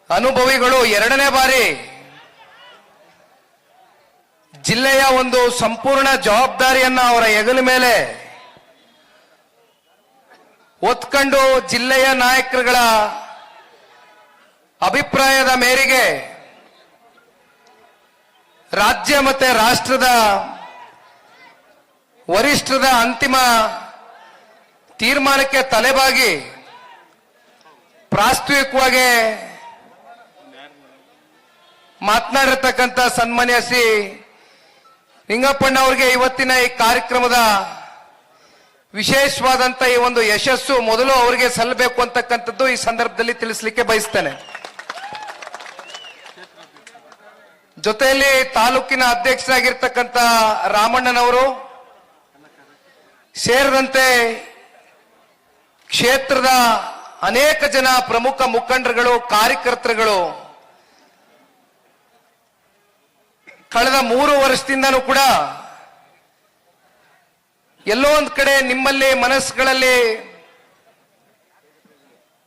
ಅನುಭವಿಗಳು ಎರಡನೇ ಬಾರಿ ಜಿಲ್ಲೆಯ ಒಂದು ಸಂಪೂರ್ಣ ಜವಾಬ್ದಾರಿಯನ್ನ ಅವರ ಹೆಗಲ ಮೇಲೆ ಹೊತ್ಕೊಂಡು ಜಿಲ್ಲೆಯ ನಾಯಕರುಗಳ ಅಭಿಪ್ರಾಯದ ಮೇರೆಗೆ ರಾಜ್ಯ ಮತ್ತೆ ರಾಷ್ಟ್ರದ ವರಿಷ್ಠರ ಅಂತಿಮ ತೀರ್ಮಾನಕ್ಕೆ ತಲೆಬಾಗಿ ಪ್ರಾಸ್ತಾವಿಕವಾಗಿ ಮಾತನಾಡಿರ್ತಕ್ಕಂಥ ಸನ್ಮಾನ್ಯ ಶ್ರೀ ನಿಂಗಪ್ಪಣ್ಣ ಅವರಿಗೆ ಇವತ್ತಿನ ಈ ಕಾರ್ಯಕ್ರಮದ ವಿಶೇಷವಾದಂತ ಈ ಒಂದು ಯಶಸ್ಸು ಮೊದಲು ಅವರಿಗೆ ಸಲ್ಲಬೇಕು ಅಂತಕ್ಕಂಥದ್ದು ಈ ಸಂದರ್ಭದಲ್ಲಿ ತಿಳಿಸಲಿಕ್ಕೆ ಬಯಸ್ತೇನೆ. ಜೊತೆಯಲ್ಲಿ ತಾಲೂಕಿನ ಅಧ್ಯಕ್ಷರಾಗಿರ್ತಕ್ಕಂಥ ರಾಮಣ್ಣನವರು ಸೇರಿದಂತೆ ಕ್ಷೇತ್ರದ ಅನೇಕ ಜನ ಪ್ರಮುಖ ಮುಖಂಡರುಗಳು ಕಾರ್ಯಕರ್ತರುಗಳು ಕಳೆದ 3 ವರ್ಷದಿಂದನೂ ಕೂಡ ಎಲ್ಲೋ ಒಂದ್ ಕಡೆ ನಿಮ್ಮಲ್ಲಿ ಮನಸ್ಸುಗಳಲ್ಲಿ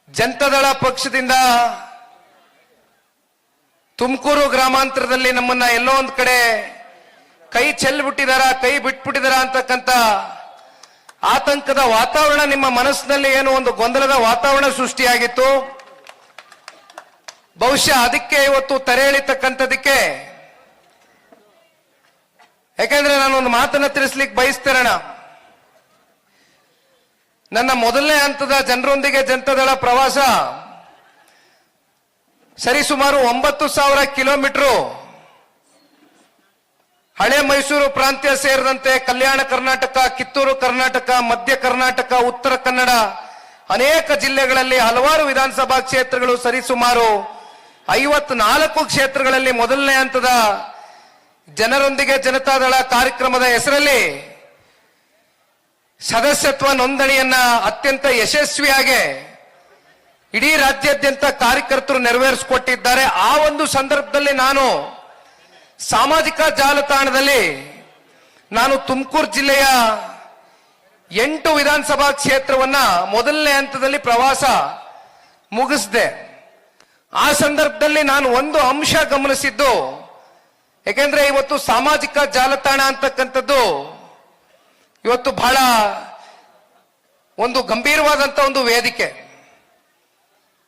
ಜನತಾದಳ ಪಕ್ಷದಿಂದ ತುಮಕೂರು ಗ್ರಾಮಾಂತರದಲ್ಲಿ ನಮ್ಮನ್ನ ಎಲ್ಲೋ ಒಂದ್ ಕಡೆ ಕೈ ಚೆಲ್ಬಿಟ್ಟಿದಾರ, ಕೈ ಬಿಟ್ಬಿಟ್ಟಿದಾರ ಅಂತಕ್ಕಂಥ ಆತಂಕದ ವಾತಾವರಣ ನಿಮ್ಮ ಮನಸ್ಸಿನಲ್ಲಿ ಏನೋ ಒಂದು ಗೊಂದಲದ ವಾತಾವರಣ ಸೃಷ್ಟಿಯಾಗಿತ್ತು. ಬಹುಶಃ ಅದಕ್ಕೆ ಇವತ್ತು ತೆರೆ ಎಳಿತಕ್ಕಂಥದಕ್ಕೆ, ಯಾಕಂದ್ರೆ ನಾನೊಂದು ಮಾತನ್ನ ತಿಳಿಸ್ಲಿಕ್ಕೆ ಬಯಸ್ತೇರಣ. ನನ್ನ ಮೊದಲನೇ ಹಂತದ ಜನರೊಂದಿಗೆ ಜನತಾದಳ ಪ್ರವಾಸ ಸರಿಸುಮಾರು 9,000 ಕಿಲೋಮೀಟರ್ ಹಳೆ ಮೈಸೂರು ಪ್ರಾಂತ್ಯ ಸೇರಿದಂತೆ ಕಲ್ಯಾಣ ಕರ್ನಾಟಕ, ಕಿತ್ತೂರು ಕರ್ನಾಟಕ, ಮಧ್ಯ ಕರ್ನಾಟಕ, ಉತ್ತರ ಕನ್ನಡ ಅನೇಕ ಜಿಲ್ಲೆಗಳಲ್ಲಿ ಹಲವಾರು ವಿಧಾನಸಭಾ ಕ್ಷೇತ್ರಗಳು ಸರಿಸುಮಾರು 54 ಕ್ಷೇತ್ರಗಳಲ್ಲಿ ಮೊದಲನೇ ಹಂತದ ಜನರೊಂದಿಗೆ ಜನತಾದಳ ಕಾರ್ಯಕ್ರಮದ ಹೆಸರಲ್ಲಿ ಸದಸ್ಯತ್ವ ನೋಂದಣಿಯನ್ನ ಅತ್ಯಂತ ಯಶಸ್ವಿಯಾಗಿ ಇಡೀ ರಾಜ್ಯಾದ್ಯಂತ ಕಾರ್ಯಕರ್ತರು ನೆರವೇರಿಸಿಕೊಟ್ಟಿದ್ದಾರೆ. ಆ ಒಂದು ಸಂದರ್ಭದಲ್ಲಿ ನಾನು ಸಾಮಾಜಿಕ ಜಾಲತಾಣದಲ್ಲಿ ನಾನು ತುಮಕೂರು ಜಿಲ್ಲೆಯ 8 ವಿಧಾನಸಭಾ ಕ್ಷೇತ್ರವನ್ನ ಮೊದಲನೇ ಹಂತದಲ್ಲಿ ಪ್ರವಾಸ ಮುಗಿಸಿದೆ. ಆ ಸಂದರ್ಭದಲ್ಲಿ ನಾನು ಒಂದು ಅಂಶ ಗಮನಿಸಿದ್ದು, ಯಾಕೆಂದ್ರೆ ಇವತ್ತು ಸಾಮಾಜಿಕ ಜಾಲತಾಣ ಅಂತಕ್ಕಂಥದ್ದು ಇವತ್ತು ಬಹಳ ಒಂದು ಗಂಭೀರವಾದಂತ ಒಂದು ವೇದಿಕೆ.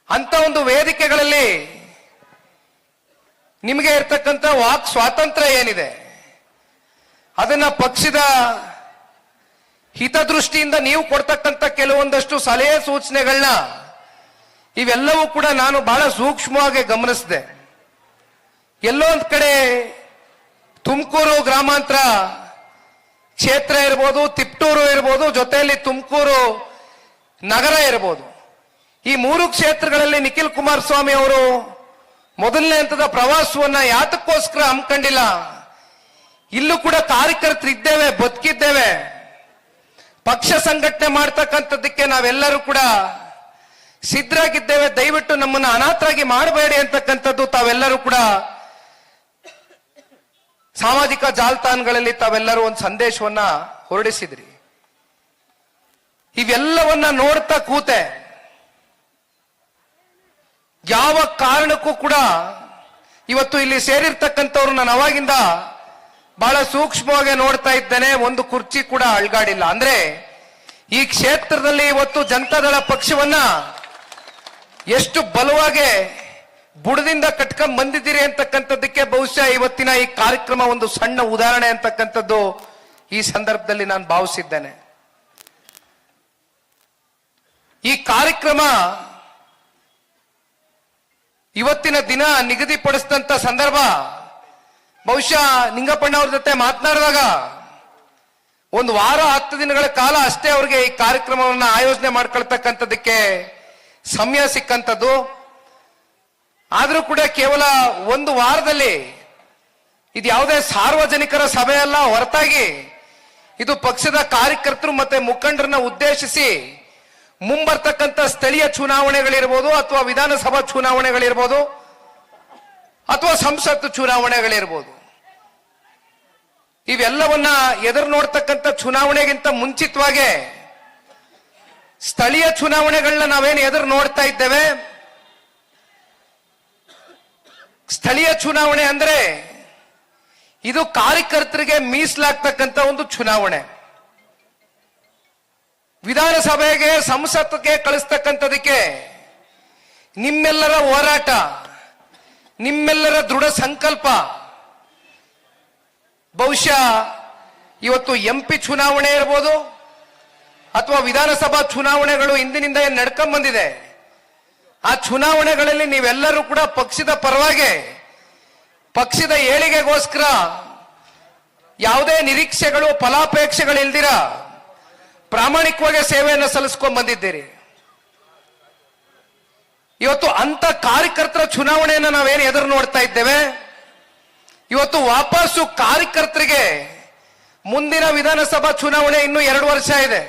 ಅಂತ ಒಂದು ವೇದಿಕೆಗಳಲ್ಲಿ ನಿಮಗೆ ಇರ್ತಕ್ಕಂಥ ವಾಕ್ ಸ್ವಾತಂತ್ರ್ಯ ಏನಿದೆ ಅದನ್ನ ಪಕ್ಷದ ಹಿತದೃಷ್ಟಿಯಿಂದ ನೀವು ಕೊಡ್ತಕ್ಕಂಥ ಕೆಲವೊಂದಷ್ಟು ಸಲಹೆ ಸೂಚನೆಗಳನ್ನ ಇವೆಲ್ಲವೂ ಕೂಡ ನಾನು ಬಹಳ ಸೂಕ್ಷ್ಮವಾಗಿ ಗಮನಿಸಿದೆ. ಎಲ್ಲೋ ಒಂದ್ ಕಡೆ ತುಮಕೂರು ಗ್ರಾಮಾಂತರ ಕ್ಷೇತ್ರ ಇರ್ಬೋದು, ತಿಪ್ಟೂರು ಇರ್ಬೋದು, ಜೊತೆಯಲ್ಲಿ ತುಮಕೂರು ನಗರ ಇರ್ಬೋದು, ಈ 3 ಕ್ಷೇತ್ರಗಳಲ್ಲಿ ನಿಖಿಲ್ ಕುಮಾರಸ್ವಾಮಿ ಅವರು ಮೊದಲನೇ ಹಂತದ ಪ್ರವಾಸವನ್ನ ಯಾತಕ್ಕೋಸ್ಕರ ಹಮ್ಮಿಕೊಂಡಿಲ್ಲ. ಇಲ್ಲೂ ಕೂಡ ಕಾರ್ಯಕರ್ತರು ಇದ್ದೇವೆ, ಬದುಕಿದ್ದೇವೆ, ಪಕ್ಷ ಸಂಘಟನೆ ಮಾಡ್ತಕ್ಕಂಥದ್ದಕ್ಕೆ ನಾವೆಲ್ಲರೂ ಕೂಡ ಸಿದ್ಧರಾಗಿದ್ದೇವೆ, ದಯವಿಟ್ಟು ನಮ್ಮನ್ನ ಅನಾಥರಾಗಿ ಮಾಡಬೇಡಿ ಅಂತಕ್ಕಂಥದ್ದು ತಾವೆಲ್ಲರೂ ಕೂಡ ಸಾಮಾಜಿಕ ಜಾಲತಾಣಗಳಲ್ಲಿ ತಾವೆಲ್ಲರೂ ಒಂದು ಸಂದೇಶವನ್ನ ಹೊರಡಿಸಿದ್ರಿ. ಇವೆಲ್ಲವನ್ನ ನೋಡ್ತಾ ಕೂತೆ ಯಾವ ಕಾರಣಕ್ಕೂ ಕೂಡ ಇವತ್ತು ಇಲ್ಲಿ ಸೇರಿರ್ತಕ್ಕಂಥವ್ರು ನಾನು ಅವಾಗಿಂದ ಬಹಳ ಸೂಕ್ಷ್ಮವಾಗಿ ನೋಡ್ತಾ ಇದ್ದೇನೆ, ಒಂದು ಕುರ್ಚಿ ಕೂಡ ಅಳ್ಗಾಡಿಲ್ಲ. ಅಂದ್ರೆ ಈ ಕ್ಷೇತ್ರದಲ್ಲಿ ಇವತ್ತು ಜನತಾದಳ ಪಕ್ಷವನ್ನ ಎಷ್ಟು ಬಲವಾಗಿ ಬುಡದಿಂದ ಕಟ್ಕೊಂಡ್ ಬಂದಿದ್ದೀರಿ ಅಂತಕ್ಕಂಥದ್ದಕ್ಕೆ ಬಹುಶಃ ಇವತ್ತಿನ ಈ ಕಾರ್ಯಕ್ರಮ ಒಂದು ಸಣ್ಣ ಉದಾಹರಣೆ ಅಂತಕ್ಕಂಥದ್ದು ಈ ಸಂದರ್ಭದಲ್ಲಿ ನಾನು ಭಾವಿಸಿದ್ದೇನೆ. ಈ ಕಾರ್ಯಕ್ರಮ ಇವತ್ತಿನ ದಿನ ನಿಗದಿಪಡಿಸಿದಂತ ಸಂದರ್ಭ ಬಹುಶಃ ನಿಂಗಪ್ಪಣ್ಣ ಅವ್ರ ಜೊತೆ ಮಾತನಾಡಿದಾಗ 1 ವಾರ 10 ದಿನಗಳ ಕಾಲ ಅಷ್ಟೇ ಅವ್ರಿಗೆ ಈ ಕಾರ್ಯಕ್ರಮವನ್ನ ಆಯೋಜನೆ ಮಾಡ್ಕೊಳ್ತಕ್ಕಂಥದ್ದಕ್ಕೆ ಸಮಯ ಸಿಕ್ಕಂಥದ್ದು. ಆದ್ರೂ ಕೂಡ ಕೇವಲ 1 ವಾರದಲ್ಲಿ ಇದು ಯಾವುದೇ ಸಾರ್ವಜನಿಕರ ಸಭೆ ಅಲ್ಲ, ಹೊರತಾಗಿ ಇದು ಪಕ್ಷದ ಕಾರ್ಯಕರ್ತರು ಮತ್ತೆ ಮುಖಂಡರನ್ನ ಉದ್ದೇಶಿಸಿ ಮುಂಬರ್ತಕ್ಕಂಥ ಸ್ಥಳೀಯ ಚುನಾವಣೆಗಳಿರ್ಬೋದು, ಅಥವಾ ವಿಧಾನಸಭಾ ಚುನಾವಣೆಗಳಿರ್ಬೋದು, ಅಥವಾ ಸಂಸತ್ ಚುನಾವಣೆಗಳಿರ್ಬೋದು, ಇವೆಲ್ಲವನ್ನ ಎದುರು ನೋಡ್ತಕ್ಕಂಥ ಚುನಾವಣೆಗಿಂತ ಮುಂಚಿತವಾಗಿ ಸ್ಥಳೀಯ ಚುನಾವಣೆಗಳನ್ನ ನಾವೇನು ಎದುರು ನೋಡ್ತಾ ಇದ್ದೇವೆ, ಸ್ಥಳೀಯ ಚುನಾವಣೆ ಅಂದ್ರೆ ಇದು ಕಾರ್ಯಕರ್ತರಿಗೆ ಮೀಸಲಾಗ್ತಕ್ಕಂಥ ಒಂದು ಚುನಾವಣೆ. ವಿಧಾನಸಭೆಗೆ ಸಂಸತ್ಗೆ ಕಳಿಸ್ತಕ್ಕಂಥದಕ್ಕೆ ನಿಮ್ಮೆಲ್ಲರ ಹೋರಾಟ, ನಿಮ್ಮೆಲ್ಲರ ದೃಢ ಸಂಕಲ್ಪ ಬಹುಶಃ ಇವತ್ತು ಎಂಪಿ ಚುನಾವಣೆ ಇರ್ಬೋದು ಅಥವಾ ವಿಧಾನಸಭಾ ಚುನಾವಣೆಗಳು ಇಂದಿನಿಂದ ಏನ್ ನಡ್ಕೊಂಡ್ ಬಂದಿದೆ, ಆ ಚುನಾವಣೆಗಳಲ್ಲಿ ನೀವೆಲ್ಲರೂ ಕೂಡ ಪಕ್ಷದ ಪರವಾಗಿ, ಪಕ್ಷದ ಏಳಿಗೆಗೋಸ್ಕರ ಯಾವುದೇ ನಿರೀಕ್ಷೆಗಳು ಫಲಾಪೇಕ್ಷೆಗಳಿಲ್ದಿರ ಪ್ರಾಮಾಣಿಕವಾಗಿ ಸೇವೆಯನ್ನು ಸಲ್ಲಿಸ್ಕೊಂಡ್ ಬಂದಿದ್ದೀರಿ. ಇವತ್ತು ಅಂತ ಕಾರ್ಯಕರ್ತರ ಚುನಾವಣೆಯನ್ನು ನಾವೇನು ಎದುರು ನೋಡ್ತಾ ಇದ್ದೇವೆ. ಇವತ್ತು ವಾಪಸ್ಸು ಕಾರ್ಯಕರ್ತರಿಗೆ ಮುಂದಿನ ವಿಧಾನಸಭಾ ಚುನಾವಣೆ ಇನ್ನೂ 2 ವರ್ಷ ಇದೆ.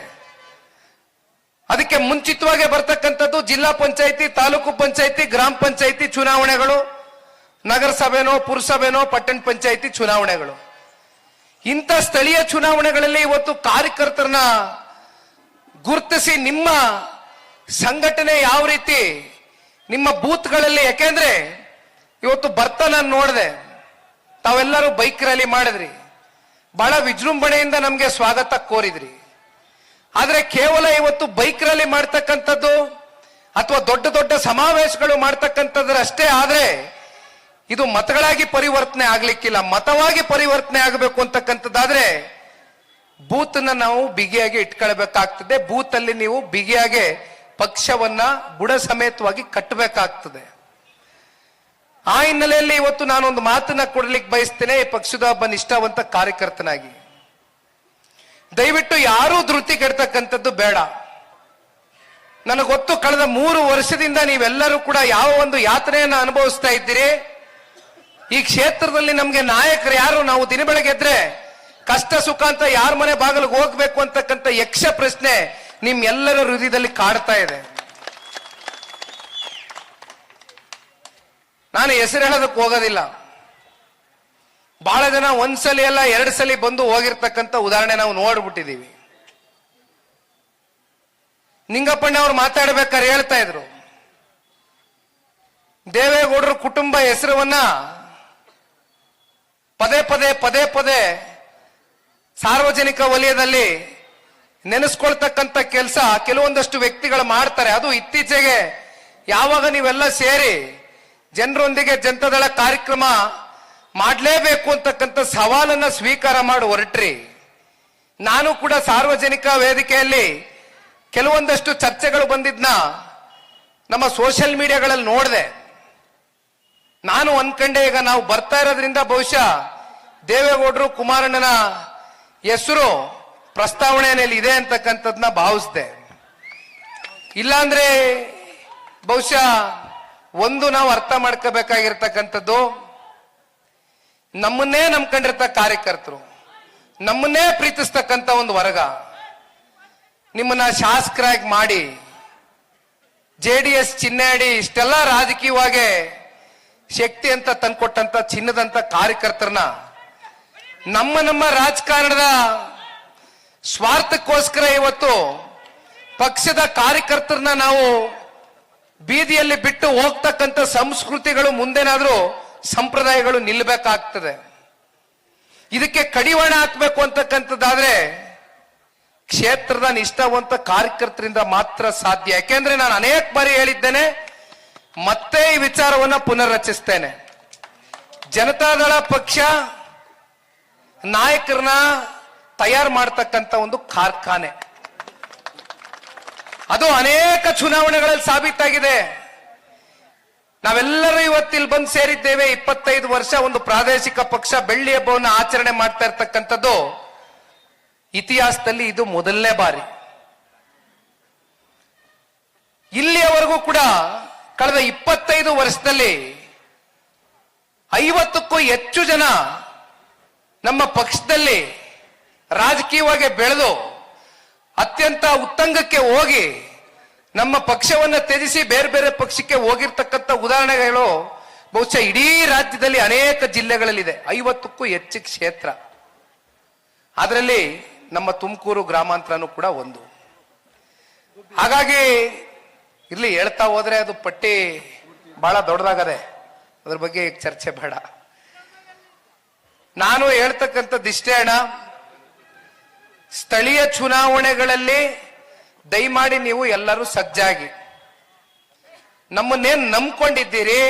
ಅದಕ್ಕೆ ಮುಂಚಿತವಾಗಿ ಬರ್ತಕ್ಕಂಥದ್ದು ಜಿಲ್ಲಾ ಪಂಚಾಯಿತಿ, ತಾಲೂಕು ಪಂಚಾಯಿತಿ, ಗ್ರಾಮ ಪಂಚಾಯಿತಿ ಚುನಾವಣೆಗಳು, ನಗರಸಭೆನೋ ಪುರಸಭೆನೋ ಪಟ್ಟಣ ಪಂಚಾಯಿತಿ ಚುನಾವಣೆಗಳು. ಇಂಥ ಸ್ಥಳೀಯ ಚುನಾವಣೆಗಳಲ್ಲಿ ಇವತ್ತು ಕಾರ್ಯಕರ್ತರನ್ನ ಗುರುತಿಸಿ ನಿಮ್ಮ ಸಂಘಟನೆ ಯಾವ ರೀತಿ ನಿಮ್ಮ ಬೂತ್ಗಳಲ್ಲಿ, ಯಾಕೆಂದ್ರೆ ಇವತ್ತು ಬರ್ತಾ ನಾನು ನೋಡಿದೆ, ತಾವೆಲ್ಲರೂ ಬೈಕ್ ರ್ಯಾಲಿ ಮಾಡಿದ್ರಿ, ಬಹಳ ವಿಜೃಂಭಣೆಯಿಂದ ನಮಗೆ ಸ್ವಾಗತ ಕೋರಿದ್ರಿ. ಆದ್ರೆ ಕೇವಲ ಇವತ್ತು ಬೈಕ್ ರ್ಯಾಲಿ ಮಾಡ್ತಕ್ಕಂಥದ್ದು ಅಥವಾ ದೊಡ್ಡ ದೊಡ್ಡ ಸಮಾವೇಶಗಳು ಮಾಡ್ತಕ್ಕಂಥದ್ರ ಅಷ್ಟೇ ಆದ್ರೆ ಇದು ಮತಗಳಾಗಿ ಪರಿವರ್ತನೆ ಆಗ್ಲಿಕ್ಕಿಲ್ಲ. ಮತವಾಗಿ ಪರಿವರ್ತನೆ ಆಗಬೇಕು ಅಂತಕ್ಕಂಥದ್ದಾದ್ರೆ ಬೂತ್ ನಾವು ಬಿಗಿಯಾಗಿ ಇಟ್ಕೊಳ್ಬೇಕಾಗ್ತದೆ. ಬೂತ್ ಅಲ್ಲಿ ನೀವು ಬಿಗಿಯಾಗಿ ಪಕ್ಷವನ್ನ ಬುಡ ಸಮೇತವಾಗಿ ಕಟ್ಟಬೇಕಾಗ್ತದೆ. ಆ ಹಿನ್ನೆಲೆಯಲ್ಲಿ ಇವತ್ತು ನಾನೊಂದು ಮಾತನ್ನ ಕೊಡ್ಲಿಕ್ಕೆ ಬಯಸ್ತೇನೆ. ಈ ಪಕ್ಷದ ಒಬ್ಬ ನಿಷ್ಠಾವಂತ ಕಾರ್ಯಕರ್ತನಾಗಿ ದಯವಿಟ್ಟು ಯಾರೂ ಧೃತಿ ಕೆಡ್ತಕ್ಕಂಥದ್ದು ಬೇಡ. ನನಗೆ ಗೊತ್ತು, ಕಳೆದ 3 ವರ್ಷದಿಂದ ನೀವೆಲ್ಲರೂ ಕೂಡ ಯಾವ ಒಂದು ಯಾತನೆಯನ್ನು ಅನುಭವಿಸ್ತಾ ಇದ್ದೀರಿ. ಈ ಕ್ಷೇತ್ರದಲ್ಲಿ ನಮ್ಗೆ ನಾಯಕರು ಯಾರು, ನಾವು ದಿನ ಬೆಳಗ್ಗೆ ಎದ್ರೆ ಕಷ್ಟ ಸುಖ ಅಂತ ಯಾರ ಮನೆ ಬಾಗಿಲಿಗೆ ಹೋಗ್ಬೇಕು ಅಂತಕ್ಕಂಥ ಯಕ್ಷ ಪ್ರಶ್ನೆ ನಿಮ್ಮೆಲ್ಲರ ಹೃದಯದಲ್ಲಿ ಕಾಡ್ತಾ ಇದೆ. ನಾನು ಹೆಸರು ಹೇಳೋದಕ್ಕೆ ಹೋಗೋದಿಲ್ಲ. ಬಹಳ ಜನ ಒಂದ್ಸಲಿ ಅಲ್ಲ 2 ಸಲ ಬಂದು ಹೋಗಿರ್ತಕ್ಕಂಥ ಉದಾಹರಣೆ ನಾವು ನೋಡ್ಬಿಟ್ಟಿದೀವಿ. ನಿಂಗಪ್ಪಣ್ಣ ಅವ್ರು ಮಾತಾಡ್ಬೇಕಾದ್ರೆ ಹೇಳ್ತಾ ಇದ್ರು, ದೇವೇಗೌಡರ ಕುಟುಂಬ ಹೆಸರನ್ನ ಪದೇ ಪದೇ ಸಾರ್ವಜನಿಕ ವಲಯದಲ್ಲಿ ನೆನೆಸ್ಕೊಳ್ತಕ್ಕಂಥ ಕೆಲಸ ಕೆಲವೊಂದಷ್ಟು ವ್ಯಕ್ತಿಗಳು ಮಾಡ್ತಾರೆ. ಅದು ಇತ್ತೀಚೆಗೆ ಯಾವಾಗ ನೀವೆಲ್ಲ ಸೇರಿ ಜನರೊಂದಿಗೆ ಜನತಾದಳ ಕಾರ್ಯಕ್ರಮ ಮಾಡಲೇಬೇಕು ಅಂತಕ್ಕಂಥ ಸವಾಲನ್ನ ಸ್ವೀಕಾರ ಮಾಡಿ ಹೊರಟ್ರಿ. ನಾನು ಕೂಡ ಸಾರ್ವಜನಿಕ ವೇದಿಕೆಯಲ್ಲಿ ಕೆಲವೊಂದಷ್ಟು ಚರ್ಚೆಗಳು ಬಂದಿದ್ನ ನಮ್ಮ ಸೋಷಿಯಲ್ ಮೀಡಿಯಾಗಳಲ್ಲಿ ನೋಡಿದೆ. ನಾನು ಅನ್ಕಂಡೆ, ಈಗ ನಾವು ಬರ್ತಾ ಇರೋದ್ರಿಂದ ಬಹುಶಃ ದೇವೇಗೌಡರು ಕುಮಾರಣ್ಣನ ಹೆಸರು ಪ್ರಸ್ತಾವನೆಯಲ್ಲಿ ಇದೆ ಅಂತಕ್ಕಂಥದ್ನ ಭಾವಿಸಿದೆ. ಇಲ್ಲಾಂದ್ರೆ ಬಹುಶಃ ಒಂದು ನಾವು ಅರ್ಥ ಮಾಡ್ಕೋಬೇಕಾಗಿರ್ತಕ್ಕಂಥದ್ದು, ನಮ್ಮನ್ನೇ ನಂಬ್ಕೊಂಡಿರ್ತ ಕಾರ್ಯಕರ್ತರು, ನಮ್ಮನ್ನೇ ಪ್ರೀತಿಸ್ತಕ್ಕಂಥ ಒಂದು ವರ್ಗ ನಿಮ್ಮನ್ನ ಶಾಸಕರಾಗಿ ಮಾಡಿ JDS ಚಿಹ್ನೆ ಅಡಿ ಇಷ್ಟೆಲ್ಲ ರಾಜಕೀಯವಾಗಿ ಶಕ್ತಿ ಅಂತ ತಂದ್ಕೊಟ್ಟಂತ ಚಿನ್ನದಂತ ಕಾರ್ಯಕರ್ತರನ್ನ ನಮ್ಮ ರಾಜಕಾರಣದ ಸ್ವಾರ್ಥಕ್ಕೋಸ್ಕರ ಇವತ್ತು ಪಕ್ಷದ ಕಾರ್ಯಕರ್ತರನ್ನ ನಾವು ಬೀದಿಯಲ್ಲಿ ಬಿಟ್ಟು ಹೋಗ್ತಕ್ಕಂಥ ಸಂಸ್ಕೃತಿಗಳು ಮುಂದೇನಾದ್ರೂ ಸಂಪ್ರದಾಯಗಳು ನಿಲ್ಲಬೇಕಾಗ್ತದೆ. ಇದಕ್ಕೆ ಕಡಿವಾಣ ಹಾಕ್ಬೇಕು ಅಂತಕ್ಕಂಥದ್ದಾದ್ರೆ ಕ್ಷೇತ್ರದ ನಿಷ್ಠಾವಂತ ಕಾರ್ಯಕರ್ತರಿಂದ ಮಾತ್ರ ಸಾಧ್ಯ. ಯಾಕೆಂದ್ರೆ ನಾನು ಅನೇಕ ಬಾರಿ ಹೇಳಿದ್ದೇನೆ, ಮತ್ತೆ ಈ ವಿಚಾರವನ್ನ ಪುನರ್ರಚಿಸ್ತೇನೆ. ಜನತಾದಳ ಪಕ್ಷ ನಾಯಕರನ್ನ ತಯಾರು ಮಾಡತಕ್ಕಂಥ ಒಂದು ಕಾರ್ಖಾನೆ. ಅದು ಅನೇಕ ಚುನಾವಣೆಗಳಲ್ಲಿ ಸಾಬೀತಾಗಿದೆ. ನಾವೆಲ್ಲರೂ ಇವತ್ತಿಲ್ಲಿ ಬಂದು ಸೇರಿದ್ದೇವೆ. 25 ವರ್ಷ ಒಂದು ಪ್ರಾದೇಶಿಕ ಪಕ್ಷ ಬೆಳ್ಳಿ ಹಬ್ಬವನ್ನು ಆಚರಣೆ ಮಾಡ್ತಾ ಇರ್ತಕ್ಕಂಥದ್ದು ಇತಿಹಾಸದಲ್ಲಿ ಇದು ಮೊದಲನೇ ಬಾರಿ. ಇಲ್ಲಿಯವರೆಗೂ ಕೂಡ ಕಳೆದ 25 ವರ್ಷದಲ್ಲಿ 50ಕ್ಕೂ ಹೆಚ್ಚು ಜನ ನಮ್ಮ ಪಕ್ಷದಲ್ಲಿ ರಾಜಕೀಯವಾಗಿ ಬೆಳೆದು ಅತ್ಯಂತ ಉತ್ತಂಗಕ್ಕೆ ಹೋಗಿ ನಮ್ಮ ಪಕ್ಷವನ್ನು ತ್ಯಜಿಸಿ ಬೇರೆ ಬೇರೆ ಪಕ್ಷಕ್ಕೆ ಹೋಗಿರ್ತಕ್ಕಂಥ ಉದಾಹರಣೆಗಳು ಬಹುಶಃ ಇಡೀ ರಾಜ್ಯದಲ್ಲಿ ಅನೇಕ ಜಿಲ್ಲೆಗಳಲ್ಲಿದೆ. 50ಕ್ಕೂ ಹೆಚ್ಚು ಕ್ಷೇತ್ರ. ಅದರಲ್ಲಿ ನಮ್ಮ ತುಮಕೂರು ಗ್ರಾಮಾಂತರನೂ ಕೂಡ ಒಂದು. ಹಾಗಾಗಿ ಇಲ್ಲಿ ಹೇಳ್ತಾ ಹೋದ್ರೆ ಅದು ಪಟ್ಟಿ ಬಹಳ ದೊಡ್ಡದಾಗದೆ. ಅದ್ರ ಬಗ್ಗೆ ಈಗ ಚರ್ಚೆ ಬೇಡ. ನಾನು ಹೇಳ್ತಕ್ಕಂಥದ್ದಿಷ್ಟೇ ಅಣ್ಣ, ಸ್ಥಳೀಯ ಚುನಾವಣೆಗಳಲ್ಲಿ ದಯಮಾಡಿ ನೀವು ಎಲ್ಲರೂ ಸಜ್ಜಾಗಿ. ನಮ್ಮನ್ನೇನ್ ನಂಬ್ಕೊಂಡಿದ್ದೀರಿ,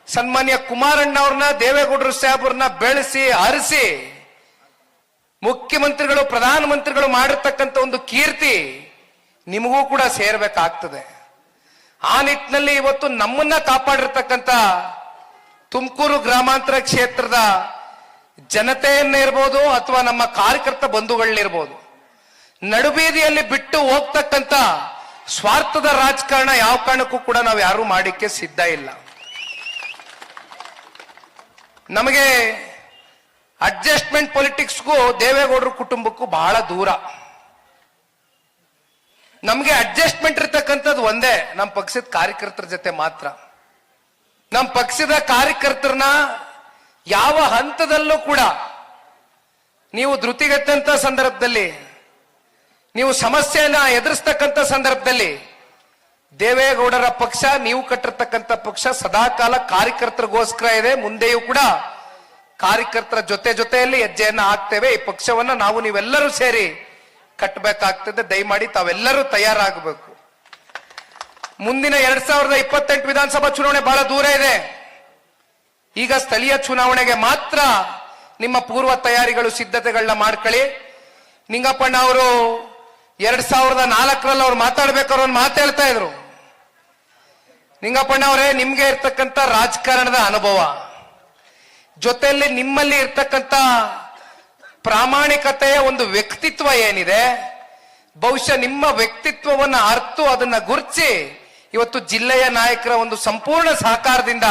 ಸನ್ಮಾನ್ಯ ಕುಮಾರಣ್ಣವ್ರನ್ನ, ದೇವೇಗೌಡರು ಸಾಹೇಬ್ರನ್ನ ಬೆಳೆಸಿ ಅರಸಿ ಮುಖ್ಯಮಂತ್ರಿಗಳು, ಪ್ರಧಾನಮಂತ್ರಿಗಳು ಮಾಡಿರ್ತಕ್ಕಂಥ ಒಂದು ಕೀರ್ತಿ ನಿಮಗೂ ಕೂಡ ಸೇರ್ಬೇಕಾಗ್ತದೆ. ಆ ನಿಟ್ಟಿನಲ್ಲಿ ಇವತ್ತು ನಮ್ಮನ್ನ ಕಾಪಾಡಿರ್ತಕ್ಕಂಥ ತುಮಕೂರು ಗ್ರಾಮಾಂತರ ಕ್ಷೇತ್ರದ ಜನತೆಯನ್ನಿರ್ಬೋದು ಅಥವಾ ನಮ್ಮ ಕಾರ್ಯಕರ್ತ ಬಂಧುಗಳನ್ನಿರ್ಬೋದು, ನಡುಬೀದಿಯಲ್ಲಿ ಬಿಟ್ಟು ಹೋಗ್ತಕ್ಕಂಥ ಸ್ವಾರ್ಥದ ರಾಜಕಾರಣ ಯಾವ ಕಾರಣಕ್ಕೂ ಕೂಡ ನಾವು ಯಾರು ಮಾಡಿಕ್ಕೆ ಸಿದ್ಧ ಇಲ್ಲ. ನಮಗೆ ಅಡ್ಜಸ್ಟ್ಮೆಂಟ್ ಪೊಲಿಟಿಕ್ಸ್ಗೂ ದೇವೇಗೌಡರ ಕುಟುಂಬಕ್ಕೂ ಬಹಳ ದೂರ. ನಮಗೆ ಅಡ್ಜಸ್ಟ್ಮೆಂಟ್ ಇರ್ತಕ್ಕಂಥದ್ದು ಒಂದೇ, ನಮ್ಮ ಪಕ್ಷದ ಕಾರ್ಯಕರ್ತರ ಜೊತೆ ಮಾತ್ರ. ನಮ್ಮ ಪಕ್ಷದ ಕಾರ್ಯಕರ್ತರನ್ನ ಯಾವ ಹಂತದಲ್ಲೂ ಕೂಡ ನೀವು ಧೃತಿಗೆಟ್ಟಂತ ಸಂದರ್ಭದಲ್ಲಿ, ನೀವು ಸಮಸ್ಯೆಯನ್ನ ಎದುರಿಸ್ತಕ್ಕಂಥ ಸಂದರ್ಭದಲ್ಲಿ ದೇವೇಗೌಡರ ಪಕ್ಷ, ನೀವು ಕಟ್ಟಿರ್ತಕ್ಕಂಥ ಪಕ್ಷ ಸದಾಕಾಲ ಕಾರ್ಯಕರ್ತರಿಗೋಸ್ಕರ ಇದೆ. ಮುಂದೆಯೂ ಕೂಡ ಕಾರ್ಯಕರ್ತರ ಜೊತೆಯಲ್ಲಿ ಹೆಜ್ಜೆಯನ್ನ ಹಾಕ್ತೇವೆ. ಈ ಪಕ್ಷವನ್ನ ನಾವು ನೀವೆಲ್ಲರೂ ಸೇರಿ ಕಟ್ಟಬೇಕಾಗ್ತದೆ. ದಯಮಾಡಿ ತಾವೆಲ್ಲರೂ ತಯಾರಾಗಬೇಕು. ಮುಂದಿನ 2028 ವಿಧಾನಸಭಾ ಚುನಾವಣೆ ಬಹಳ ದೂರ ಇದೆ. ಈಗ ಸ್ಥಳೀಯ ಚುನಾವಣೆಗೆ ಮಾತ್ರ ನಿಮ್ಮ ಪೂರ್ವ ತಯಾರಿಗಳು, ಸಿದ್ಧತೆಗಳನ್ನ ಮಾಡ್ಕೊಳ್ಳಿ. ನಿಂಗಪ್ಪಣ್ಣ ಅವರು 2004ರಲ್ಲಿ ಅವ್ರು ಮಾತಾಡ್ಬೇಕಾದ್ರೆ ಒಂದು ಮಾತು ಹೇಳ್ತಾ ಇದ್ರು. ನಿಂಗಪ್ಪಣ್ಣ ಅವರೇ, ನಿಮ್ಗೆ ಇರ್ತಕ್ಕಂಥ ರಾಜಕಾರಣದ ಅನುಭವ ಜೊತೆಯಲ್ಲಿ ನಿಮ್ಮಲ್ಲಿ ಇರ್ತಕ್ಕಂಥ ಪ್ರಾಮಾಣಿಕತೆಯ ಒಂದು ವ್ಯಕ್ತಿತ್ವ ಏನಿದೆ, ಬಹುಶಃ ನಿಮ್ಮ ವ್ಯಕ್ತಿತ್ವವನ್ನು ಅರ್ತು ಅದನ್ನ ಗುರುತಿಸಿ ಇವತ್ತು ಜಿಲ್ಲೆಯ ನಾಯಕರ ಒಂದು ಸಂಪೂರ್ಣ ಸಹಕಾರದಿಂದ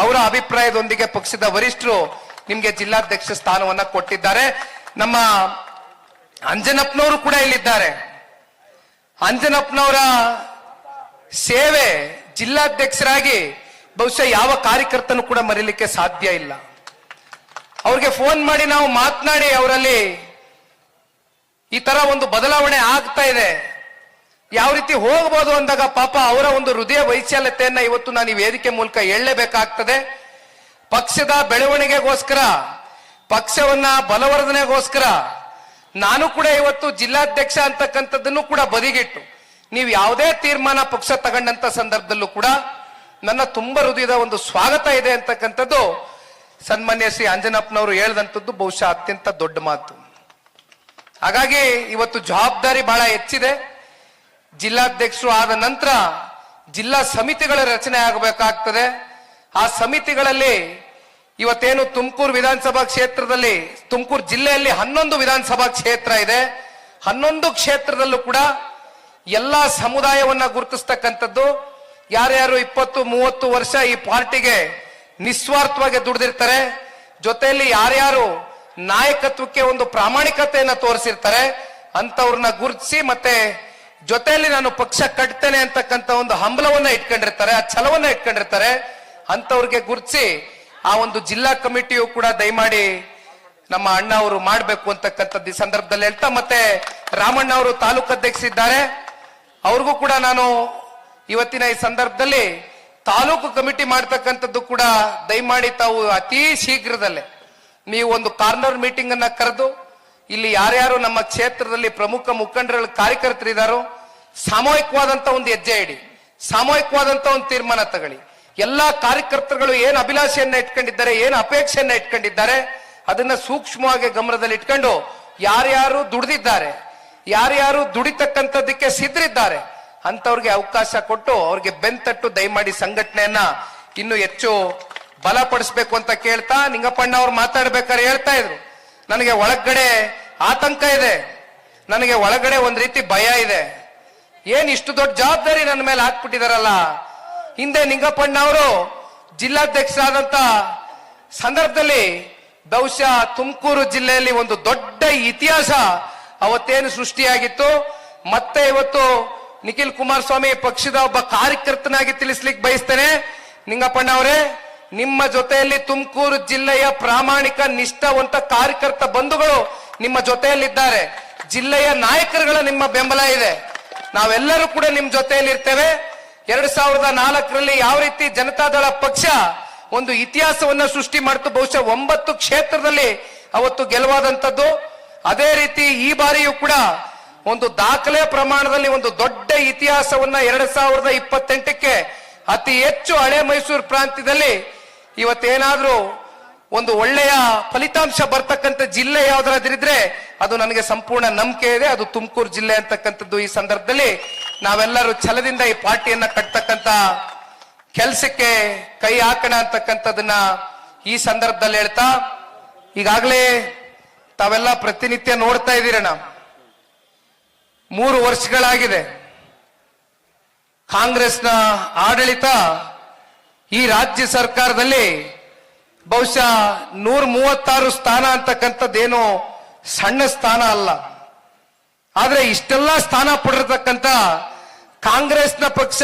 ಅವರ ಅಭಿಪ್ರಾಯದೊಂದಿಗೆ ಪಕ್ಷದ ವರಿಷ್ಠರು ನಿಮ್ಗೆ ಜಿಲ್ಲಾಧ್ಯಕ್ಷ ಸ್ಥಾನವನ್ನ ಕೊಟ್ಟಿದ್ದಾರೆ. ನಮ್ಮ ಅಂಜನಪ್ಪನವರು ಕೂಡ ಇಲ್ಲಿದ್ದಾರೆ. ಅಂಜನಪ್ಪನವರ ಸೇವೆ ಜಿಲ್ಲಾಧ್ಯಕ್ಷರಾಗಿ ಬಹುಶಃ ಯಾವ ಕಾರ್ಯಕರ್ತನೂ ಕೂಡ ಮರೀಲಿಕ್ಕೆ ಸಾಧ್ಯ ಇಲ್ಲ. ಅವ್ರಿಗೆ ಫೋನ್ ಮಾಡಿ ನಾವು ಮಾತನಾಡಿ ಅವರಲ್ಲಿ ಈ ತರ ಒಂದು ಬದಲಾವಣೆ ಆಗ್ತಾ ಇದೆ, ಯಾವ ರೀತಿ ಹೋಗಬಹುದು ಅಂದಾಗ ಪಾಪ ಅವರ ಒಂದು ಹೃದಯ ವೈಶಾಲ್ಯತೆಯನ್ನ ಇವತ್ತು ನಾನು ಈ ವೇದಿಕೆ ಮೂಲಕ ಹೇಳಲೇಬೇಕಾಗ್ತದೆ. ಪಕ್ಷದ ಬೆಳವಣಿಗೆಗೋಸ್ಕರ, ಪಕ್ಷವನ್ನ ಬಲವರ್ಧನೆಗೋಸ್ಕರ ನಾನು ಕೂಡ ಇವತ್ತು ಜಿಲ್ಲಾಧ್ಯಕ್ಷ ಅಂತಕ್ಕಂಥದ್ದನ್ನು ಕೂಡ ಬದಿಗಿಟ್ಟು, ನೀವು ಯಾವುದೇ ತೀರ್ಮಾನ ಪಕ್ಷ ತಗೊಂಡಂತ ಸಂದರ್ಭದಲ್ಲೂ ಕೂಡ ನನ್ನ ತುಂಬ ಹೃದಯದ ಒಂದು ಸ್ವಾಗತ ಇದೆ ಅಂತಕ್ಕಂಥದ್ದು ಸನ್ಮಾನ್ಯ ಶ್ರೀ ಅಂಜನಪ್ಪನವರು ಹೇಳಿದಂಥದ್ದು ಬಹುಶಃ ಅತ್ಯಂತ ದೊಡ್ಡ ಮಾತು. ಹಾಗಾಗಿ ಇವತ್ತು ಜವಾಬ್ದಾರಿ ಬಹಳ ಹೆಚ್ಚಿದೆ. ಜಿಲ್ಲಾಧ್ಯಕ್ಷರು ಆದ ನಂತರ ಜಿಲ್ಲಾ ಸಮಿತಿಗಳ ರಚನೆ ಆಗಬೇಕಾಗ್ತದೆ. ಆ ಸಮಿತಿಗಳಲ್ಲಿ ಇವತ್ತೇನು ತುಮಕೂರು ವಿಧಾನಸಭಾ ಕ್ಷೇತ್ರದಲ್ಲಿ, ತುಮಕೂರು ಜಿಲ್ಲೆಯಲ್ಲಿ 11 ವಿಧಾನಸಭಾ ಕ್ಷೇತ್ರ ಇದೆ. 11 ಕ್ಷೇತ್ರದಲ್ಲೂ ಕೂಡ ಎಲ್ಲಾ ಸಮುದಾಯವನ್ನ ಗುರುತಿಸ್ತಕ್ಕಂಥದ್ದು, ಯಾರ್ಯಾರು 20-30 ವರ್ಷ ಈ ಪಾರ್ಟಿಗೆ ನಿಸ್ವಾರ್ಥವಾಗಿ ದುಡಿದಿರ್ತಾರೆ, ಜೊತೆಯಲ್ಲಿ ಯಾರ್ಯಾರು ನಾಯಕತ್ವಕ್ಕೆ ಒಂದು ಪ್ರಾಮಾಣಿಕತೆಯನ್ನ ತೋರಿಸಿರ್ತಾರೆ ಅಂತವ್ರನ್ನ ಗುರುತಿಸಿ, ಮತ್ತೆ ಜೊತೆಯಲ್ಲಿ ನಾನು ಪಕ್ಷ ಕಟ್ತೇನೆ ಅಂತಕ್ಕಂಥ ಒಂದು ಹಂಬಲವನ್ನ ಇಟ್ಕೊಂಡಿರ್ತಾರೆ, ಆ ಛಲವನ್ನ ಇಟ್ಕೊಂಡಿರ್ತಾರೆ, ಅಂತವ್ರಿಗೆ ಗುರುತಿಸಿ ಆ ಒಂದು ಜಿಲ್ಲಾ ಕಮಿಟಿಯು ಕೂಡ ದಯಮಾಡಿ ನಮ್ಮ ಅಣ್ಣ ಅವರು ಮಾಡಬೇಕು ಅಂತಕ್ಕಂಥದ್ದು ಈ ಸಂದರ್ಭದಲ್ಲಿ ಹೇಳ್ತಾ, ಮತ್ತೆ ರಾಮಣ್ಣ ಅವರು ತಾಲೂಕು ಅಧ್ಯಕ್ಷರಿದ್ದಾರೆ, ಅವ್ರಿಗೂ ಕೂಡ ನಾನು ಇವತ್ತಿನ ಈ ಸಂದರ್ಭದಲ್ಲಿ ತಾಲೂಕು ಕಮಿಟಿ ಮಾಡ್ತಕ್ಕಂಥದ್ದು ಕೂಡ ದಯಮಾಡಿ ತಾವು ಅತಿ ಶೀಘ್ರದಲ್ಲೇ ನೀವು ಒಂದು ಕಾರ್ನರ್ ಮೀಟಿಂಗ್ ಅನ್ನ ಕರೆದು ಇಲ್ಲಿ ಯಾರ್ಯಾರು ನಮ್ಮ ಕ್ಷೇತ್ರದಲ್ಲಿ ಪ್ರಮುಖ ಮುಖಂಡರ ಕಾರ್ಯಕರ್ತರಿದ್ದಾರೋ ಸಾಮೂಹಿಕವಾದಂತ ಒಂದು ಹೆಜ್ಜೆ ಇಡಿ, ಸಾಮೂಹಿಕವಾದಂತ ಒಂದು ತೀರ್ಮಾನ ತಗೊಳ್ಳಿ. ಎಲ್ಲಾ ಕಾರ್ಯಕರ್ತರುಗಳು ಏನ್ ಅಭಿಲಾಷೆಯನ್ನ ಇಟ್ಕೊಂಡಿದ್ದಾರೆ, ಏನ್ ಅಪೇಕ್ಷೆಯನ್ನ ಇಟ್ಕೊಂಡಿದ್ದಾರೆ, ಅದನ್ನ ಸೂಕ್ಷ್ಮವಾಗಿ ಗಮನದಲ್ಲಿ ಇಟ್ಕೊಂಡು ಯಾರ್ಯಾರು ದುಡಿದಿದ್ದಾರೆ, ಯಾರ್ಯಾರು ದುಡಿತಕ್ಕಂಥದ್ದಕ್ಕೆ ಸಿದ್ಧರಿದ್ದಾರೆ ಅಂತವ್ರಿಗೆ ಅವಕಾಶ ಕೊಟ್ಟು ಅವ್ರಿಗೆ ಬೆಂತಟ್ಟು ದಯಮಾಡಿ ಸಂಘಟನೆಯನ್ನ ಇನ್ನು ಹೆಚ್ಚು ಬಲಪಡಿಸಬೇಕು ಅಂತ ಕೇಳ್ತಾ, ನಿಂಗಪ್ಪಣ್ಣ ಅವ್ರು ಮಾತಾಡ್ಬೇಕಾದ್ರೆ ಹೇಳ್ತಾ ಇದ್ರು, ನನಗೆ ಒಳಗಡೆ ಆತಂಕ ಇದೆ, ನನಗೆ ಒಳಗಡೆ ಒಂದ್ ರೀತಿ ಭಯ ಇದೆ. ಏನ್ ಇಷ್ಟು ದೊಡ್ಡ ಜವಾಬ್ದಾರಿ ನನ್ನ ಮೇಲೆ ಹಾಕ್ಬಿಟ್ಟಿದಾರಲ್ಲ. ಹಿಂದೆ ನಿಂಗಪ್ಪಣ್ಣ ಅವರು ಜಿಲ್ಲಾಧ್ಯಕ್ಷರಾದಂತ ಸಂದರ್ಭದಲ್ಲಿ ಬಹುಶಃ ತುಮಕೂರು ಜಿಲ್ಲೆಯಲ್ಲಿ ಒಂದು ದೊಡ್ಡ ಇತಿಹಾಸ ಅವತ್ತೇನು ಸೃಷ್ಟಿಯಾಗಿತ್ತು. ಮತ್ತೆ ಇವತ್ತು ನಿಖಿಲ್ ಕುಮಾರಸ್ವಾಮಿ ಪಕ್ಷದ ಒಬ್ಬ ಕಾರ್ಯಕರ್ತನಾಗಿ ತಿಳಿಸ್ಲಿಕ್ಕೆ ಬಯಸ್ತೇನೆ. ನಿಂಗಪ್ಪಣ್ಣ ಅವರೇ, ನಿಮ್ಮ ಜೊತೆಯಲ್ಲಿ ತುಮಕೂರು ಜಿಲ್ಲೆಯ ಪ್ರಾಮಾಣಿಕ ನಿಷ್ಠಾವಂತ ಕಾರ್ಯಕರ್ತ ಬಂಧುಗಳು ನಿಮ್ಮ ಜೊತೆಯಲ್ಲಿದ್ದಾರೆ, ಜಿಲ್ಲೆಯ ನಾಯಕರುಗಳ ನಿಮ್ಮ ಬೆಂಬಲ ಇದೆ. ನಾವೆಲ್ಲರೂ ಕೂಡ ನಿಮ್ ಜೊತೆಯಲ್ಲಿ ಇರ್ತೇವೆ. 2004ರಲ್ಲಿ ಯಾವ ರೀತಿ ಜನತಾದಳ ಪಕ್ಷ ಒಂದು ಇತಿಹಾಸವನ್ನ ಸೃಷ್ಟಿ ಮಾಡ್ತು. ಬಹುಶಃ 9 ಕ್ಷೇತ್ರದಲ್ಲಿ ಅವತ್ತು ಗೆಲುವಾದಂಥದ್ದು. ಅದೇ ರೀತಿ ಈ ಬಾರಿಯೂ ಕೂಡ ಒಂದು ದಾಖಲೆ ಪ್ರಮಾಣದಲ್ಲಿ ಒಂದು ದೊಡ್ಡ ಇತಿಹಾಸವನ್ನ 2028ಕ್ಕೆ ಅತಿ ಹೆಚ್ಚು ಹಳೆ ಮೈಸೂರು ಪ್ರಾಂತ್ಯದಲ್ಲಿ ಇವತ್ತೇನಾದ್ರೂ ಒಂದು ಒಳ್ಳೆಯ ಫಲಿತಾಂಶ ಬರ್ತಕ್ಕಂಥ ಜಿಲ್ಲೆ ಯಾವ್ದಾದ್ರಿದ್ರೆ ಅದು ನನಗೆ ಸಂಪೂರ್ಣ ನಂಬಿಕೆ ಇದೆ, ಅದು ತುಮಕೂರು ಜಿಲ್ಲೆ ಅಂತಕ್ಕಂಥದ್ದು. ಈ ಸಂದರ್ಭದಲ್ಲಿ ನಾವೆಲ್ಲರೂ ಛಲದಿಂದ ಈ ಪಾರ್ಟಿಯನ್ನ ಕಟ್ತಕ್ಕಂಥ ಕೆಲಸಕ್ಕೆ ಕೈ ಹಾಕೋಣ ಅಂತಕ್ಕಂಥದನ್ನ ಈ ಸಂದರ್ಭದಲ್ಲಿ ಹೇಳ್ತಾ, ಈಗಾಗಲೇ ತಾವೆಲ್ಲ ಪ್ರತಿನಿತ್ಯ ನೋಡ್ತಾ ಇದ್ದೀರಣ್ಣ, 3 ವರ್ಷಗಳಾಗಿದೆ ಕಾಂಗ್ರೆಸ್ನ ಆಡಳಿತ. ಈ ರಾಜ್ಯ ಸರ್ಕಾರದಲ್ಲಿ ಬಹುಶಃ 136 ಸ್ಥಾನ ಅಂತಕ್ಕಂಥದ್ದೇನು ಸಣ್ಣ ಸ್ಥಾನ ಅಲ್ಲ. ಆದ್ರೆ ಇಷ್ಟೆಲ್ಲ ಸ್ಥಾನ ಪಡೆದಿರ್ತಕ್ಕಂಥ ಕಾಂಗ್ರೆಸ್ನ ಪಕ್ಷ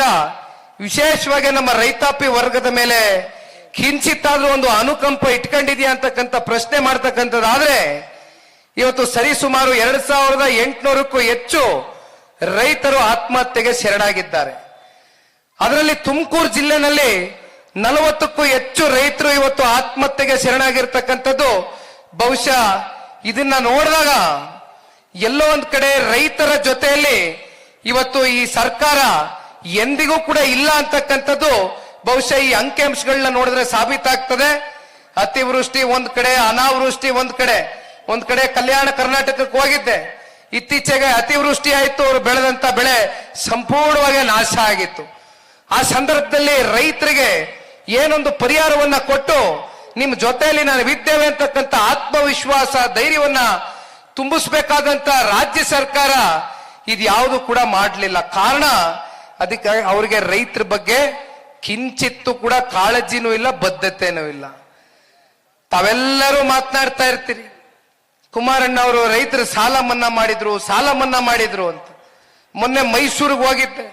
ವಿಶೇಷವಾಗಿ ನಮ್ಮ ರೈತಾಪಿ ವರ್ಗದ ಮೇಲೆ ಕಿಂಚಿತ್ತಾದ್ರೂ ಒಂದು ಅನುಕಂಪ ಇಟ್ಕೊಂಡಿದ್ಯಾ ಅಂತಕ್ಕಂಥ ಪ್ರಶ್ನೆ ಮಾಡ್ತಕ್ಕಂಥದ್ದಾದ್ರೆ, ಇವತ್ತು ಸರಿಸುಮಾರು 2800ಕ್ಕೂ ಹೆಚ್ಚು ರೈತರು ಆತ್ಮಹತ್ಯೆಗೆ ಶರಣಾಗಿದ್ದಾರೆ. ಅದರಲ್ಲಿ ತುಮಕೂರು ಜಿಲ್ಲೆನಲ್ಲಿ 40ಕ್ಕೂ ಹೆಚ್ಚು ರೈತರು ಇವತ್ತು ಆತ್ಮಹತ್ಯೆಗೆ ಶರಣಾಗಿರ್ತಕ್ಕಂಥದ್ದು. ಬಹುಶಃ ಇದನ್ನ ನೋಡಿದಾಗ ಎಲ್ಲೋ ಒಂದ್ ಕಡೆ ರೈತರ ಜೊತೆಯಲ್ಲಿ ಇವತ್ತು ಈ ಸರ್ಕಾರ ಎಂದಿಗೂ ಕೂಡ ಇಲ್ಲ ಅಂತಕ್ಕಂಥದ್ದು ಬಹುಶಃ ಈ ಅಂಕಿಅಂಶಗಳನ್ನ ನೋಡಿದ್ರೆ ಸಾಬೀತಾಗ್ತದೆ. ಅತಿವೃಷ್ಟಿ ಒಂದ್ ಕಡೆ, ಅನಾವೃಷ್ಟಿ ಒಂದ್ ಕಡೆ ಕಲ್ಯಾಣ ಕರ್ನಾಟಕಕ್ಕೆ ಹೋಗಿದ್ದೆ. ಇತ್ತೀಚೆಗೆ ಅತಿವೃಷ್ಟಿ ಆಯ್ತು, ಅವರು ಬೆಳೆದಂತ ಬೆಳೆ ಸಂಪೂರ್ಣವಾಗಿ ನಾಶ ಆಗಿತ್ತು. ಆ ಸಂದರ್ಭದಲ್ಲಿ ರೈತರಿಗೆ ಏನೊಂದು ಪರಿಹಾರವನ್ನ ಕೊಟ್ಟು ನಿಮ್ ಜೊತೆಯಲ್ಲಿ ನಾನು ಇದ್ದೇವೆ ಅಂತಕ್ಕಂಥ ಆತ್ಮವಿಶ್ವಾಸ, ಧೈರ್ಯವನ್ನ ತುಂಬಿಸ್ಬೇಕಾದಂತ ರಾಜ್ಯ ಸರ್ಕಾರ ಇದ್ಯಾವುದು ಕೂಡ ಮಾಡಲಿಲ್ಲ. ಕಾರಣ ಅದಕ್ಕೆ ಅವರಿಗೆ ರೈತರ ಬಗ್ಗೆ ಕಿಂಚಿತ್ತು ಕೂಡ ಕಾಳಜಿನೂ ಇಲ್ಲ, ಬದ್ಧತೆನೂ ಇಲ್ಲ. ತಾವೆಲ್ಲರೂ ಮಾತನಾಡ್ತಾ ಇರ್ತೀರಿ, ಕುಮಾರಣ್ಣ ಅವರು ರೈತರ ಸಾಲ ಮನ್ನಾ ಮಾಡಿದ್ರು ಅಂತ. ಮೊನ್ನೆ ಮೈಸೂರಿಗೆ ಹೋಗಿದ್ದೆ.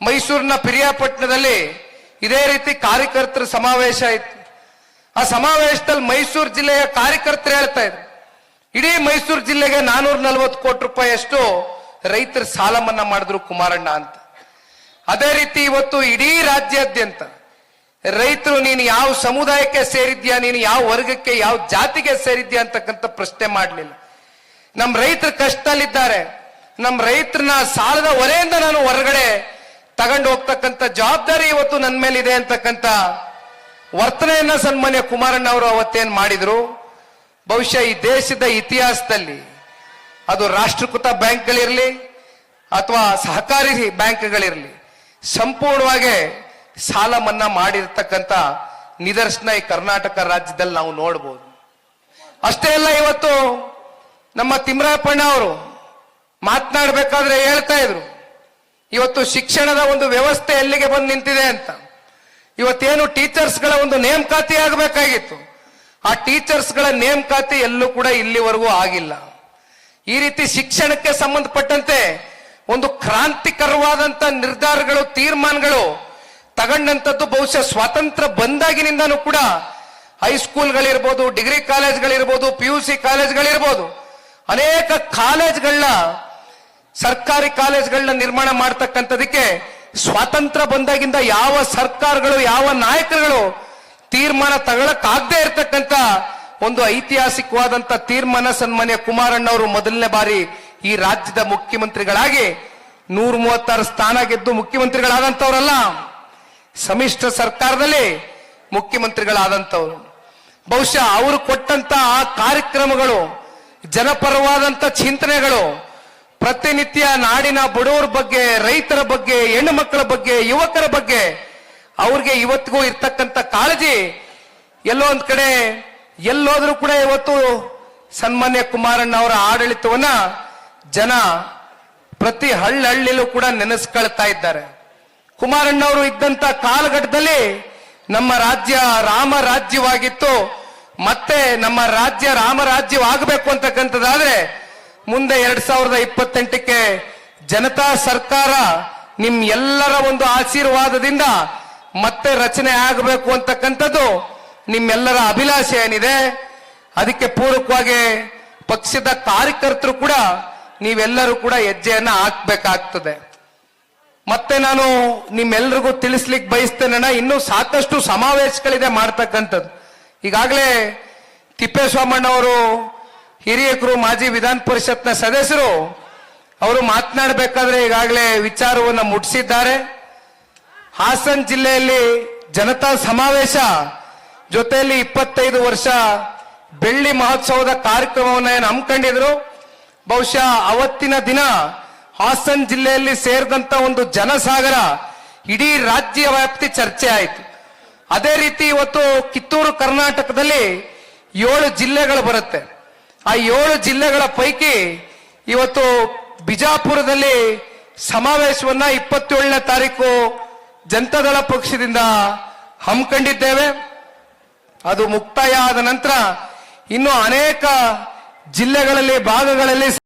ಮೈಸೂರಿನ ಪಿರಿಯಾಪಟ್ಟಣದಲ್ಲಿ ಇದೇ ರೀತಿ ಕಾರ್ಯಕರ್ತರ ಸಮಾವೇಶ ಇತ್ತು. ಆ ಸಮಾವೇಶದಲ್ಲಿ ಮೈಸೂರು ಜಿಲ್ಲೆಯ ಕಾರ್ಯಕರ್ತರು ಹೇಳ್ತಾ ಇದ್ರು, ಇಡೀ ಮೈಸೂರು ಜಿಲ್ಲೆಗೆ 440 ಕೋಟಿ ರೂಪಾಯಿಯಷ್ಟು ರೈತರ ಸಾಲ ಮನ್ನಾ ಮಾಡಿದ್ರು ಕುಮಾರಣ್ಣ ಅಂತ. ಅದೇ ರೀತಿ ಇವತ್ತು ಇಡೀ ರಾಜ್ಯಾದ್ಯಂತ ರೈತರು ನೀನು ಯಾವ ಸಮುದಾಯಕ್ಕೆ ಸೇರಿದ್ಯಾ, ನೀನು ಯಾವ ವರ್ಗಕ್ಕೆ, ಯಾವ ಜಾತಿಗೆ ಸೇರಿದ್ಯಾ ಅಂತಕ್ಕಂಥ ಪ್ರಶ್ನೆ ಮಾಡಲಿಲ್ಲ. ನಮ್ಮ ರೈತರು ಕಷ್ಟದಲ್ಲಿದ್ದಾರೆ, ನಮ್ಮ ರೈತರನ್ನ ಸಾಲದ ಹೊರೆಯಿಂದ ನಾನು ಹೊರಗಡೆ ತಗೊಂಡು ಹೋಗ್ತಕ್ಕಂಥ ಜವಾಬ್ದಾರಿ ಇವತ್ತು ನನ್ನ ಮೇಲಿದೆ ಅಂತಕ್ಕಂಥ ವರ್ತನೆಯನ್ನ ಸನ್ಮಾನ್ಯ ಕುಮಾರಣ್ಣ ಅವರು ಅವತ್ತೇನ್ ಮಾಡಿದ್ರು. ಬಹುಶಃ ಈ ದೇಶದ ಇತಿಹಾಸದಲ್ಲಿ ಅದು ರಾಷ್ಟ್ರೀಕೃತ ಬ್ಯಾಂಕ್ಗಳಿರಲಿ ಅಥವಾ ಸಹಕಾರಿ ಬ್ಯಾಂಕ್ಗಳಿರಲಿ ಸಂಪೂರ್ಣವಾಗಿ ಸಾಲ ಮನ್ನಾ ಮಾಡಿರ್ತಕ್ಕಂಥ ನಿದರ್ಶನ ಈ ಕರ್ನಾಟಕ ರಾಜ್ಯದಲ್ಲಿ ನಾವು ನೋಡಬಹುದು. ಅಷ್ಟೇ ಅಲ್ಲ, ಇವತ್ತು ನಮ್ಮ ತಿಮ್ಮರಾಯಪ್ಪಣ್ಣ ಅವರು ಮಾತನಾಡಬೇಕಾದ್ರೆ ಹೇಳ್ತಾ ಇದ್ರು, ಇವತ್ತು ಶಿಕ್ಷಣದ ಒಂದು ವ್ಯವಸ್ಥೆ ಎಲ್ಲಿಗೆ ಬಂದು ನಿಂತಿದೆ ಅಂತ. ಇವತ್ತೇನು ಟೀಚರ್ಸ್ಗಳ ಒಂದು ನೇಮಕಾತಿ ಆಗಬೇಕಾಗಿತ್ತು, ಆ ಟೀಚರ್ಸ್ಗಳ ನೇಮಕಾತಿ ಎಲ್ಲೂ ಕೂಡ ಇಲ್ಲಿವರೆಗೂ ಆಗಿಲ್ಲ. ಈ ರೀತಿ ಶಿಕ್ಷಣಕ್ಕೆ ಸಂಬಂಧಪಟ್ಟಂತೆ ಒಂದು ಕ್ರಾಂತಿಕರವಾದಂತ ನಿರ್ಧಾರಗಳು, ತೀರ್ಮಾನಗಳು ತಗೊಂಡಂಥದ್ದು ಬಹುಶಃ ಸ್ವಾತಂತ್ರ್ಯ ಬಂದಾಗಿನಿಂದನೂ ಕೂಡ ಹೈಸ್ಕೂಲ್ಗಳಿರ್ಬೋದು, ಡಿಗ್ರಿ ಕಾಲೇಜ್ಗಳಿರ್ಬೋದು, PUC ಕಾಲೇಜ್ಗಳಿರ್ಬೋದು, ಅನೇಕ ಕಾಲೇಜ್ಗಳನ್ನ, ಸರ್ಕಾರಿ ಕಾಲೇಜ್ಗಳನ್ನ ನಿರ್ಮಾಣ ಮಾಡ್ತಕ್ಕಂಥದಕ್ಕೆ ಸ್ವಾತಂತ್ರ್ಯ ಬಂದಾಗಿಂದ ಯಾವ ಸರ್ಕಾರಗಳು, ಯಾವ ನಾಯಕರುಗಳು ತೀರ್ಮಾನ ತಗೊಳಕ್ಕಾಗದೇ ಇರತಕ್ಕಂಥ ಒಂದು ಐತಿಹಾಸಿಕವಾದಂತ ತೀರ್ಮಾನ ಸನ್ಮಾನ್ಯ ಕುಮಾರಣ್ಣ ಅವರು ಮೊದಲನೇ ಬಾರಿ ಈ ರಾಜ್ಯದ ಮುಖ್ಯಮಂತ್ರಿಗಳಾಗಿ 136 ಸ್ಥಾನ ಗೆದ್ದು ಮುಖ್ಯಮಂತ್ರಿಗಳಾದಂಥವ್ರಲ್ಲ, ಸಮ್ಮಿಶ್ರ ಸರ್ಕಾರದಲ್ಲಿ ಮುಖ್ಯಮಂತ್ರಿಗಳಾದಂಥವ್ರು. ಬಹುಶಃ ಅವರು ಕೊಟ್ಟಂತ ಆ ಕಾರ್ಯಕ್ರಮಗಳು, ಜನಪರವಾದಂತ ಚಿಂತನೆಗಳು, ಪ್ರತಿನಿತ್ಯ ನಾಡಿನ ಬಡವರ ಬಗ್ಗೆ, ರೈತರ ಬಗ್ಗೆ, ಹೆಣ್ಣು ಮಕ್ಕಳ ಬಗ್ಗೆ, ಯುವಕರ ಬಗ್ಗೆ ಅವ್ರಿಗೆ ಇವತ್ತಿಗೂ ಇರ್ತಕ್ಕಂಥ ಕಾಳಜಿ ಎಲ್ಲೋ ಒಂದ್ ಕಡೆ ಎಲ್ಲೋದ್ರೂ ಕೂಡ ಇವತ್ತು ಸನ್ಮಾನ್ಯ ಕುಮಾರಣ್ಣ ಅವರ ಆಡಳಿತವನ್ನ ಜನ ಪ್ರತಿ ಹಳ್ಳಿಲೂ ಕೂಡ ನೆನೆಸ್ಕೊಳ್ತಾ ಇದ್ದಾರೆ. ಕುಮಾರಣ್ಣ ಅವರು ಇದ್ದಂತ ಕಾಲಘಟ್ಟದಲ್ಲಿ ನಮ್ಮ ರಾಜ್ಯ ರಾಮ ರಾಜ್ಯವಾಗಿತ್ತು. ಮತ್ತೆ ನಮ್ಮ ರಾಜ್ಯ ರಾಮ ರಾಜ್ಯವಾಗಬೇಕು ಅಂತಕ್ಕಂಥದ್ದಾದ್ರೆ ಮುಂದೆ 2028ಕ್ಕೆ ಜನತಾ ಸರ್ಕಾರ ನಿಮ್ ಎಲ್ಲರ ಒಂದು ಆಶೀರ್ವಾದದಿಂದ ಮತ್ತೆ ರಚನೆ ಆಗಬೇಕು ಅಂತಕ್ಕಂಥದ್ದು ನಿಮ್ಮೆಲ್ಲರ ಅಭಿಲಾಷೆ ಏನಿದೆ. ಅದಕ್ಕೆ ಪೂರಕವಾಗಿ ಪಕ್ಷದ ಕಾರ್ಯಕರ್ತರು ಕೂಡ ನೀವೆಲ್ಲರೂ ಕೂಡ ಹೆಜ್ಜೆಯನ್ನ ಹಾಕ್ಬೇಕಾಗ್ತದೆ. ಮತ್ತೆ ನಾನು ನಿಮ್ಮೆಲ್ರಿಗೂ ತಿಳಿಸ್ಲಿಕ್ಕೆ ಬಯಸ್ತೇನೆ, ಇನ್ನೂ ಸಾಕಷ್ಟು ಸಮಾವೇಶಗಳಿದೆ ಮಾಡ್ತಕ್ಕಂಥದ್ದು. ಈಗಾಗಲೇ ತಿಪ್ಪೇಸ್ವಾಮಣ್ಣ ಅವರು ಹಿರಿಯಕರು, ಮಾಜಿ ವಿಧಾನ ಪರಿಷತ್ನ ಸದಸ್ಯರು, ಅವರು ಮಾತನಾಡಬೇಕಾದ್ರೆ ಈಗಾಗಲೇ ವಿಚಾರವನ್ನು ಮುಟ್ಟಿಸಿದ್ದಾರೆ. ಹಾಸನ ಜಿಲ್ಲೆಯಲ್ಲಿ ಜನತಾ ಸಮಾವೇಶ ಜೊತೆಯಲ್ಲಿ 25 ವರ್ಷ ಬೆಳ್ಳಿ ಮಹೋತ್ಸವದ ಕಾರ್ಯಕ್ರಮವನ್ನು ಏನು ಹಮ್ಮಿಕೊಂಡಿದ್ರು. ಬಹುಶಃ ಅವತ್ತಿನ ದಿನ ಹಾಸನ ಜಿಲ್ಲೆಯಲ್ಲಿ ಸೇರಿದಂತ ಒಂದು ಜನಸಾಗರ ಇಡೀ ರಾಜ್ಯ ವ್ಯಾಪ್ತಿ ಚರ್ಚೆ ಆಯಿತು. ಅದೇ ರೀತಿ ಇವತ್ತು ಕಿತ್ತೂರು ಕರ್ನಾಟಕದಲ್ಲಿ 7 ಜಿಲ್ಲೆಗಳು ಬರುತ್ತೆ. ಆ 7 ಜಿಲ್ಲೆಗಳ ಪೈಕಿ ಇವತ್ತು ಬಿಜಾಪುರದಲ್ಲಿ ಸಮಾವೇಶವನ್ನ 27ನೇ ತಾರೀಕು ಜನತಾದಳ ಪಕ್ಷದಿಂದ ಹಮ್ಮಿಕೊಂಡಿದ್ದೇವೆ. ಅದು ಮುಕ್ತಾಯ ಆದ ನಂತರ ಇನ್ನು ಅನೇಕ ಜಿಲ್ಲೆಗಳಲ್ಲಿ ಭಾಗಗಳಲ್ಲಿ